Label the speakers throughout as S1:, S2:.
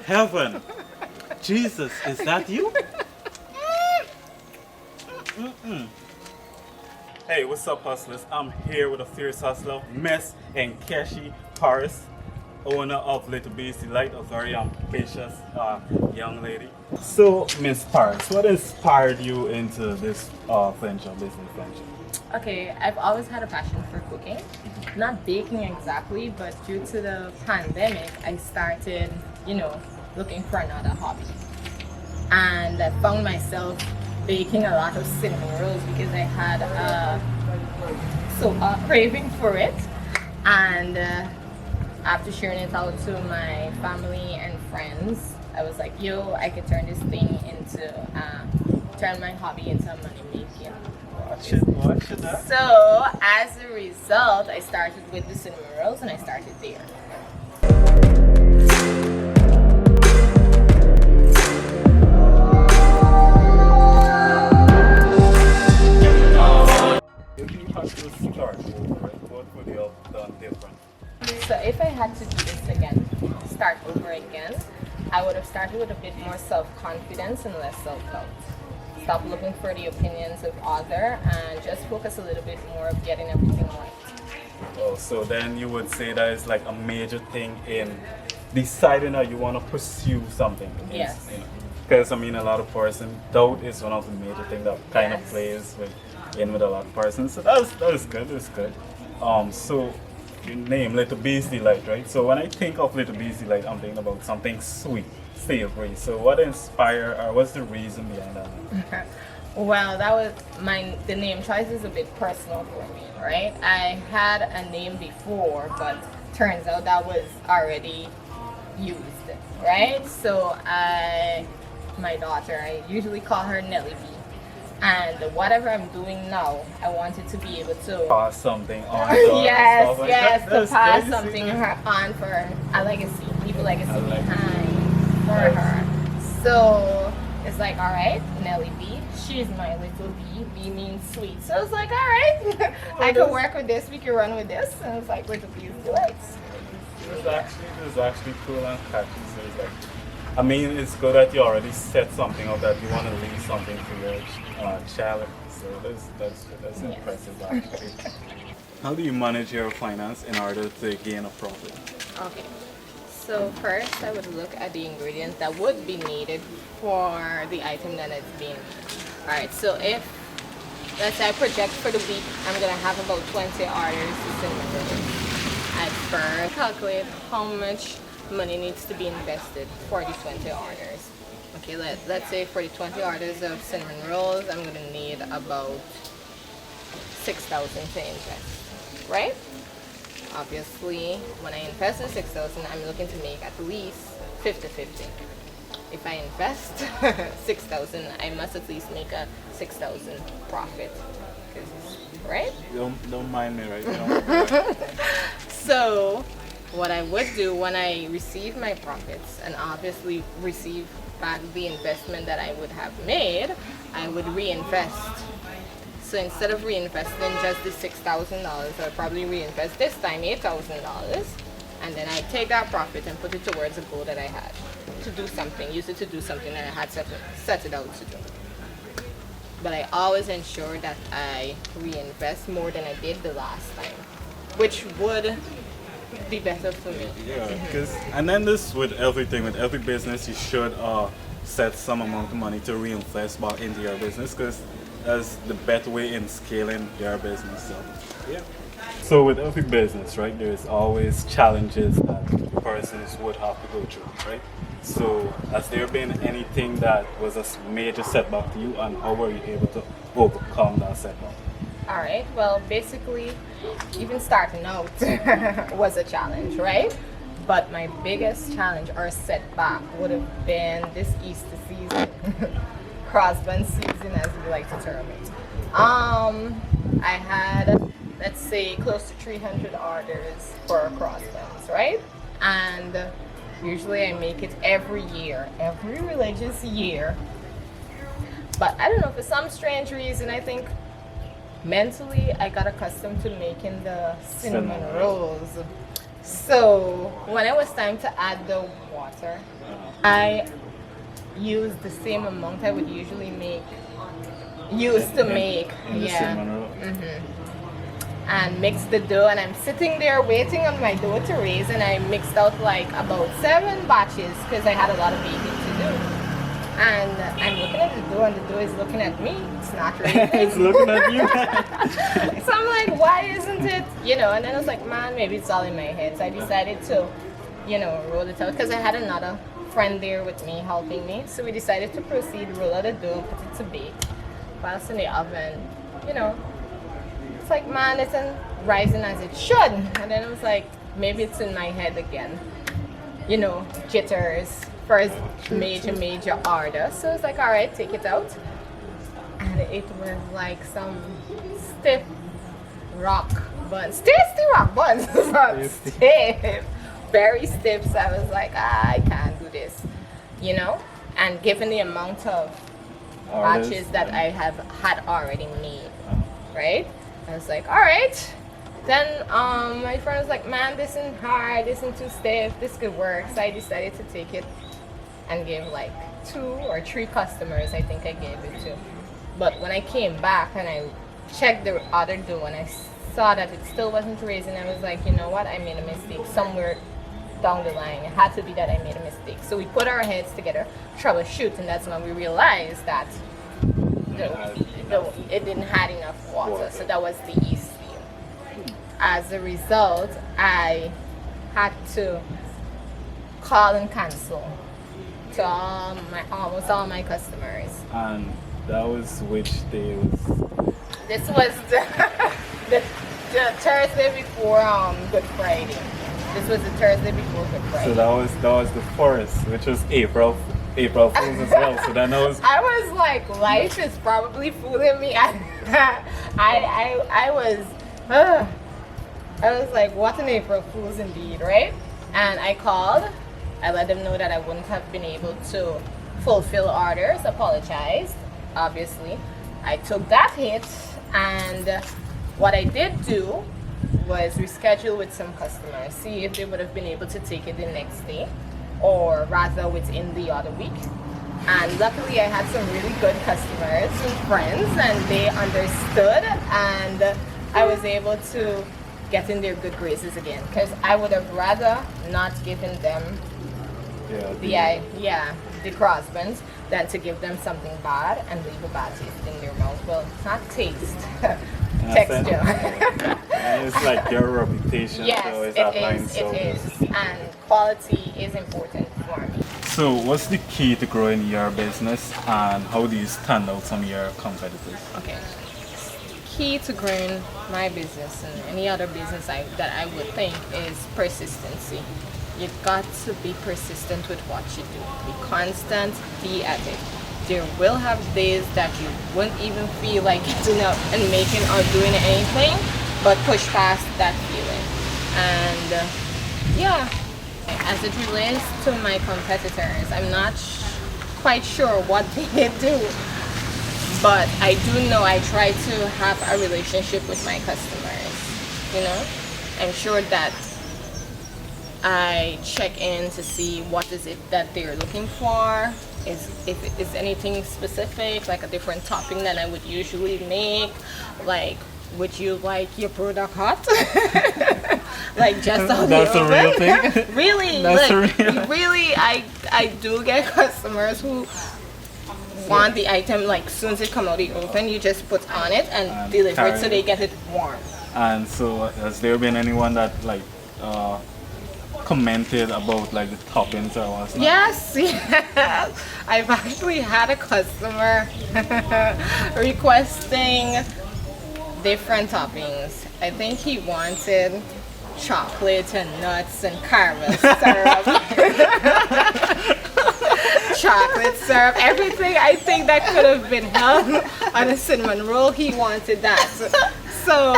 S1: Heaven! Jesus, is that you? Mm-mm. Hey, what's up, hustlers? I'm here with a fierce hustler, Miss Nkechi Paris, owner of Little Beastie Light, a very ambitious young lady. So, Miss Paris, what inspired you into this business venture?
S2: Okay, I've always had a passion for cooking. Not baking exactly, but due to the pandemic, I started, looking for another hobby. And I found myself baking a lot of cinnamon rolls because I had a craving for it. And after sharing it out to my family and friends, I was like, yo, I could turn this thing turn my hobby into a money making.
S1: Watch it that.
S2: So as a result, I started with the cinnamon rolls and I started there.
S1: If you had to start over, what would you have done different?
S2: So if I had to do this again, start over again, I would have started with a bit more self-confidence and less self-doubt. Stop looking for the opinions of others and just focus a little bit more of getting everything right.
S1: Oh, so then you would say that it's like a major thing in deciding that you want to pursue something.
S2: Yes.
S1: Because a lot of person, doubt is one of the major things that kind of
S2: Yes.
S1: plays with a lot of persons. So that is good. That's good. So your name Little Beastie Light, right? So when I think of Little Beastie Light, I'm thinking about something sweet, savory. So what inspired, or what's the reason behind that?
S2: Well, the name choice is a bit personal for me, right? I had a name before, but turns out that was already used, right? So my daughter, I usually call her Nelly B. And whatever I'm doing now, I wanted to be able to
S1: Pass something on.
S2: yes,
S1: like
S2: yes,
S1: that.
S2: to
S1: That's
S2: pass
S1: crazy.
S2: something on for a legacy, leave a legacy
S1: A legacy.
S2: behind for her. So it's like, all right, Nelly B, she's my little B. B means sweet. So it's like, all right, I can work with this. We can run with this. And it's like, Little Beastie Lights.
S1: It's actually cool and catchy. So it's like, it's good that you already set something up that you want to leave something for your child. So that's impressive actually. How do you manage your finance in order to gain a profit?
S2: Okay. So first, I would look at the ingredients that would be needed for the item that it's being. All right. So if let's say I project for the week, I'm gonna have about 20 orders of cinnamon rolls. I first calculate how much money needs to be invested for the 20 orders. Okay, let's say for the 20 orders of cinnamon rolls, I'm gonna need about 6,000 to invest, right? Obviously, when I invest in 6,000, I'm looking to make at least 50-50. If I invest 6,000, I must at least make a 6,000 profit, right?
S1: Don't mind me right now.
S2: So what I would do when I receive my profits and obviously receive back the investment that I would have made, I would reinvest. So instead of reinvesting just the $6,000, I'll probably reinvest this time $8,000, and then I take that profit and put it towards a goal that I had to do something, use it to do something that I had set it out to do. But I always ensure that I reinvest more than I did the last time, which would be better for me.
S1: Yeah, and then with every business, you should set some amount of money to reinvest back into your business, because that's the better way in scaling your business. So, yeah. So with every business, right, there's always challenges that persons would have to go through, right? So has there been anything that was a major setback to you, and how were you able to overcome that setback?
S2: All right, well, basically, even starting out was a challenge, right? But my biggest challenge or setback would have been this Easter season, crossband season, as we like to term it. I had, let's say, close to 300 orders for crossbands, right? And usually I make it every year, every religious year. But I don't know, for some strange reason, I think mentally I got accustomed to making the cinnamon rolls. So when it was time to add the water, I used the same amount I would usually used to make.
S1: In the
S2: Yeah.
S1: cinnamon roll.
S2: And mixed the dough, and I'm sitting there waiting on my dough to raise, and I mixed out like about 7 batches because I had a lot of baking to do. And I'm looking at the dough, and the dough is looking at me. It's not raising.
S1: It's looking at you.
S2: So I'm like, why isn't it? And then I was like, man, maybe it's all in my head. So I decided to, roll it out because I had another friend there with me helping me. So we decided to proceed, roll out the dough, put it to bake, whilst in the oven. It's like, man, it's not rising as it should. And then I was like, maybe it's in my head again. Jitters, first major order. So it's like, all right, take it out. And it was like some stiff rock buns. Tasty rock buns, but stiff. Very stiff. So I was like, I can't do this. And given the amount of batches that I had already made, right? I was like, all right. Then my friend was like, man, this isn't hard, this isn't too stiff, this could work. So I decided to take it and give like 2 or 3 customers, I think I gave it to. But when I came back and I checked the other dough and I saw that it still wasn't raising, I was like, you know what, I made a mistake somewhere down the line. It had to be that I made a mistake. So we put our heads together, troubleshoot, and that's when we realized that it didn't have enough water. So that was the yeast steam. As a result, I had to call and cancel to almost all my customers.
S1: And that was which day?
S2: This was the Thursday before Good Friday. This was the Thursday before Good Friday.
S1: So that was the first, which was April Fool's as well. So then I was
S2: like, life is probably fooling me. I was like, what an April Fool's indeed, right? And I called. I let them know that I wouldn't have been able to fulfill orders. Apologized, obviously. I took that hit, and what I did do was reschedule with some customers, see if they would have been able to take it the next day, or rather within the other week. And luckily I had some really good customers and friends, and they understood, and I was able to get in their good graces again, because I would have rather not given them the crossbuns than to give them something bad and leave a bad taste in their mouth. Well, not taste, texture.
S1: And it's like your reputation.
S2: Yes,
S1: so it's
S2: it is. And quality is important for me.
S1: So what's the key to growing your business, and how do you stand out from your competitors?
S2: Okay. Key to growing my business and any other business that I would think is persistency. You've got to be persistent with what you do. Be constant, be at it. There will have days that you won't even feel like getting up and making or doing anything, but push past that feeling. And as it relates to my competitors, I'm not quite sure what they do, but I do know I try to have a relationship with my customers. I'm sure that I check in to see what is it that they're looking for. If it is anything specific, like a different topping than I would usually make, like, would you like your product hot? Like just on
S1: That's
S2: the
S1: a
S2: oven?
S1: real thing?
S2: Really?
S1: That's
S2: like,
S1: a real
S2: really, I do get customers who want the item like soon as it come out of the oven, you just put on it and deliver it so they get it warm.
S1: And so has there been anyone that like commented about like the toppings or what's not?
S2: Yes. I've actually had a customer requesting different toppings. I think he wanted chocolate and nuts and caramel syrup. Chocolate syrup, everything I think that could have been held on a cinnamon roll, he wanted that. So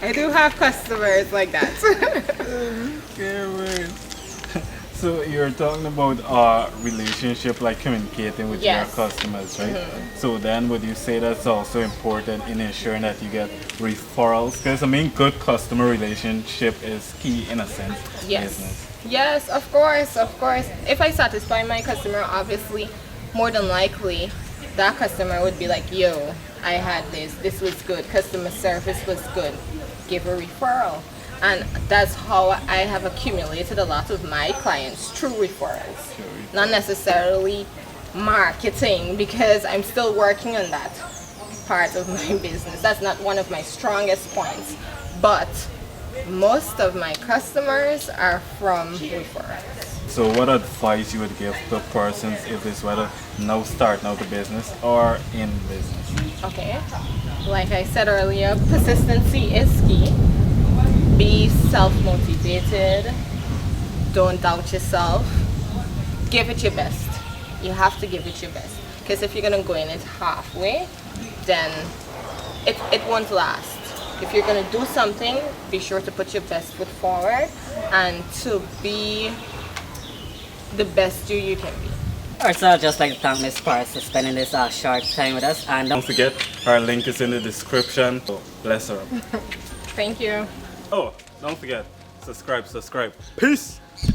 S2: I do have customers like that.
S1: Okay, wait. So So you're talking about relationship, like communicating with
S2: Yes.
S1: your customers, right? So then would you say that's also important in ensuring that you get referrals? Because I mean, good customer relationship is key in a sense.
S2: Yes.
S1: Business.
S2: Yes, of course, of course. If I satisfy my customer, obviously, more than likely, that customer would be like, yo, I had this was good, customer service was good, give a referral. And that's how I have accumulated a lot of my clients through referrals. Not necessarily marketing, because I'm still working on that part of my business. That's not one of my strongest points. But most of my customers are from referrals.
S1: So what advice you would give to persons if this whether now starting out the business or in business?
S2: Okay. Like I said earlier, persistency is key. Be self-motivated. Don't doubt yourself. Give it your best. You have to give it your best. Because if you're going to go in it halfway, then it won't last. If you're going to do something, be sure to put your best foot forward and to be the best you can be.
S3: Alright, so I'd just like to thank Miss Paris for spending this short time with us. And
S1: Don't forget, our link is in the description. So bless her.
S2: Thank you.
S1: Oh, don't forget, subscribe. Peace!